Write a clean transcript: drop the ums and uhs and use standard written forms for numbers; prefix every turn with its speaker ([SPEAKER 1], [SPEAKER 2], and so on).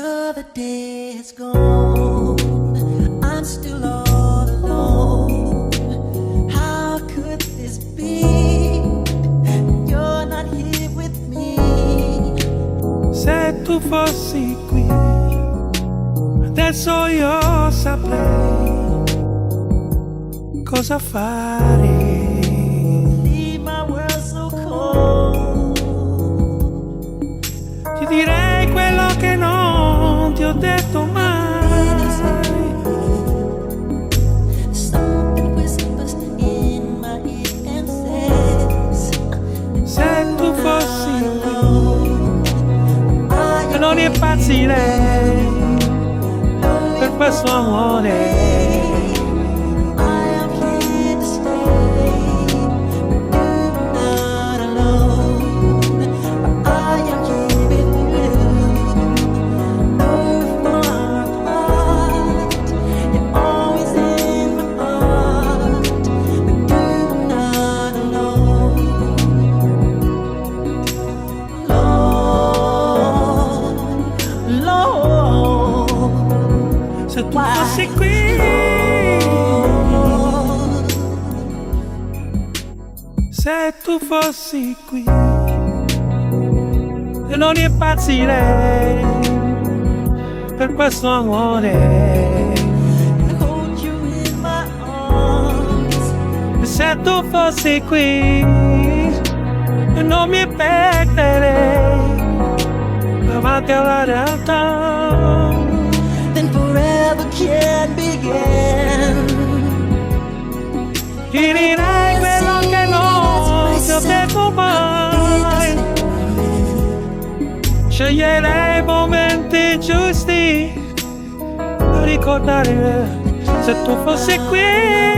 [SPEAKER 1] Another day is gone, I'm still all alone. How could this be? You're not here with me.
[SPEAKER 2] Se tu fossi qui, adesso io saprei cosa fare.
[SPEAKER 1] Leave my world so cold.
[SPEAKER 2] Ti direi quello che non ti ho detto mai.
[SPEAKER 1] Something whispers in my ear and says,
[SPEAKER 2] Se tu fossi
[SPEAKER 1] I
[SPEAKER 2] qui, non impazzirei per questo amore.
[SPEAKER 1] am here to stay, but you're not alone. I am here with you, far apart. You're always in my heart, but you're not alone. Lord,
[SPEAKER 2] Se tu fossi qui, se tu fossi qui, io non impazzirei per questo amore.
[SPEAKER 1] hold you in my arms.
[SPEAKER 2] Se tu fossi qui, io non mi perderei davanti alla realtà.
[SPEAKER 1] Then forever can begin.
[SPEAKER 2] Ti direi quello che non ti ho detto mai. Sceglierei i momenti giusti per ricordare se tu fossi qui.